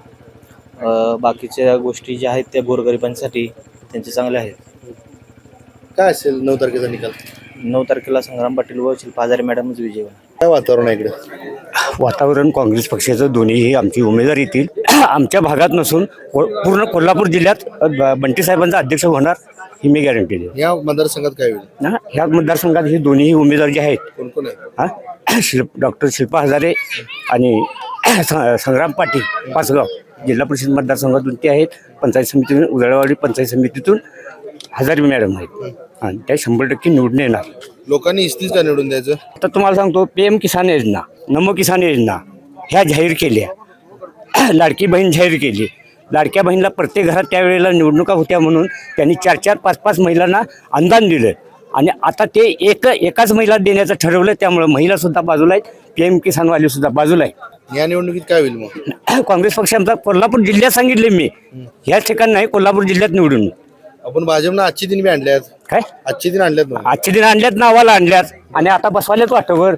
बाकीच्या गोष्टी ज्या आहेत त्या गोरगरिबांसाठी त्यांचे चांगले आहेत. काय असेल 9 तारखेचा निकाल? 9 तारखेला संग्राम पाटील व शिल्पा हजारे मॅडमच विजय होणार. काय वातावरण आहे इकडे? वातावरण काँग्रेस पक्षाचं, दोन्हीही आमची उमेदवार येतील. आमच्या भागात नसून पूर्ण कोल्हापूर जिल्ह्यात बंटी साहेबांचा अध्यक्ष होणार ही मी गॅरंटी देतो. या मतदारसंघात काय होईल? ना ह्या मतदारसंघात हे दोन्ही उमेदवार जे आहेत कोण कोण आहे? हा डॉक्टर शिल्पा हजारे आणि संग्राम पाटील पाचगाव जिल्हा परिषद मतदारसंघातून ते आहेत. पंचायत समितीतून उजळवाडी पंचायत समितीतून हजारे मॅडम आहेत आणि त्या 100% निवडून येणार. लोकांनी इस्तीच का निवडून द्यायचं? आता तुम्हाला सांगतो PM किसान योजना, नमो किसान योजना ह्या जाहीर केल्या. लाडकी बहीण जाहीर केली. लाडक्या बहिणीला प्रत्येक घरात त्यावेळेला निवडणुका होत्या म्हणून त्यांनी 4-4, 5-5 महिलांना अनुदान दिलं आणि आता ते एकाच महिला देण्याचं ठरवलं. त्यामुळे महिलासुद्धा बाजूला आहेत, PM किसानवालीसुद्धा बाजूला आहे. या निवडणुकीत काय होईल मग? काँग्रेस पक्षाचा कोल्हापूर जिल्ह्यात सांगितले मी, ह्याच ठिकाणी नाही, कोल्हापूर जिल्ह्यात निवडून. आपण भाजपनं आजची दिन बी आणल्यात. काय आजची दिन आणल्यात मग. आजचे दिन आणल्यात, नावाला आणल्यात आणि आता बसवाल्यात वाटवर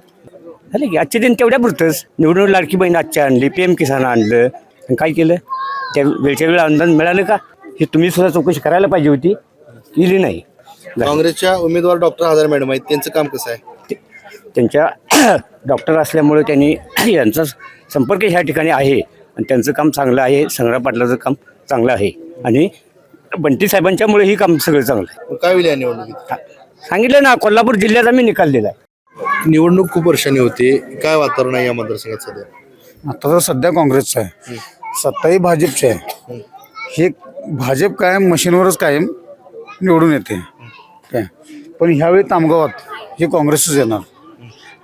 झाले की आजचे दिन तेवढ्या पुरतंच. निवडून लाडकी बहीण आजच्या आणली, PM किसान आणलं आणि काय केलं? त्या वेळच्या वेळा अनुदान मिळालं का? हे तुम्ही सुद्धा चौकशी करायला पाहिजे होती, केली नाही. काँग्रेसच्या उमेदवार डॉक्टर हजारे मॅडम आहेत, त्यांचं काम कसं आहे? त्यांच्या डॉक्टर असल्यामुळे त्यांनी यांचा संपर्क ह्या ठिकाणी आहे आणि त्यांचं काम चांगलं आहे. संग्राम पाटलाचं काम चांगलं आहे आणि बंटी साहेबांच्यामुळे ही काम सगळं चांगलं आहे. मग काय होईल या निवडणुकीत? सांगितलं ना, कोल्हापूर जिल्ह्यात आम्ही निकाल दिला आहे. निवडणूक खूप वर्षांनी होते, काय वातावरण आहे या मतदारसंघात सध्या? आता तर सध्या काँग्रेसचं आहे, सत्ताही भाजपची आहे. हे भाजप कायम मशीनवरच कायम निवडून येते काय, पण ह्यावेळी तामगावात हे काँग्रेसच येणार.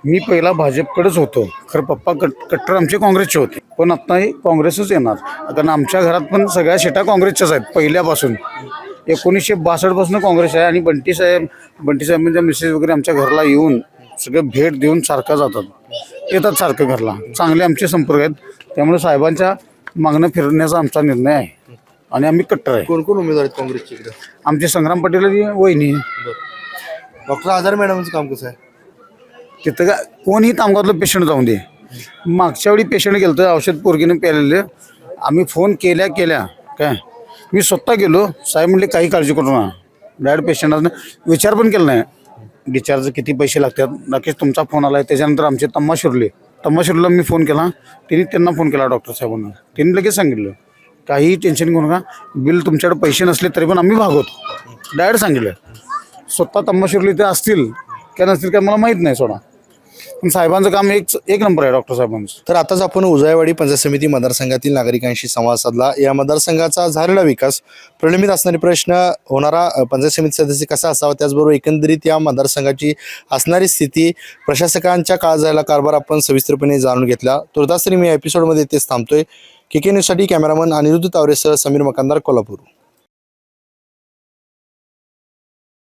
मी पहिला भाजपकडेच होतो, खरं पप्पा कट्टर आमचे काँग्रेसचे होते, पण आत्ताही काँग्रेसच येणार. कारण आमच्या घरात पण सगळ्या शिटा काँग्रेसच्याच आहेत पहिल्यापासून. 1962 पासून काँग्रेस आहे आणि बंटी साहेबांच्या मिसेस वगैरे आमच्या घरला येऊन सगळं भेट देऊन सारखं येतात सारखं घरला. चांगले आमचे संपर्क आहेत, त्यामुळे साहेबांच्या मागणं फिरण्याचा आमचा निर्णय आहे आणि आम्ही कट्टर आहे. कोण कोण उमेदवार आहेत काँग्रेसचे इकडे? आमचे संग्राम पाटील वहिनी. डॉक्टर हजारे मॅडमचं काम कसं आहे? तिथं काय कोणीही तामगावातलं पेशंट जाऊन दे. मागच्या वेळी पेशंट गेलं तर औषध पोरगीनं प्यायलेले, आम्ही फोन केल्या काय मी स्वतः गेलो. साहेब म्हणले काही काळजी करू नका, डायरेक्ट पेशंटानं विचार पण केला नाही डिस्चार्ज किती पैसे लागतात. नक्कीच तुमचा फोन आला आहे. त्याच्यानंतर आमचे तम्माशुरला मी फोन केला, त्यांना फोन केला डॉक्टर साहेबांना. त्यांनी लगेच सांगितलं काहीही टेन्शन घेऊ नका, बिल तुमच्याकडे पैसे नसले तरी पण आम्ही भागवतो, डायरेक्ट सांगितलं. स्वतः तम्माशुरला इथे असतील काय नसतील काय मला माहीत नाही सोडा, पण साहेबांचं काम एक नंबर आहे डॉक्टर साहेबांचं. तर आताच आपण उजायवाडी पंचायत समिती मतदारसंघातील नागरिकांशी संवाद साधला. या मतदारसंघाचा झालेला विकास, प्रलंबित असणारे प्रश्न, होणारा पंचायत समिती सदस्य कसा असावा, त्याचबरोबर एकंदरीत या मतदारसंघाची असणारी स्थिती, प्रशासकांच्या काळात झालेला कारभार आपण सविस्तरपणे जाणून घेतला. तुर्तास तरी मी या एपिसोडमध्ये तेच थांबतोय. KK न्यूजसाठी कॅमेरामन अनिरुद्ध तावरेसह समीर मकानदार, कोल्हापूर.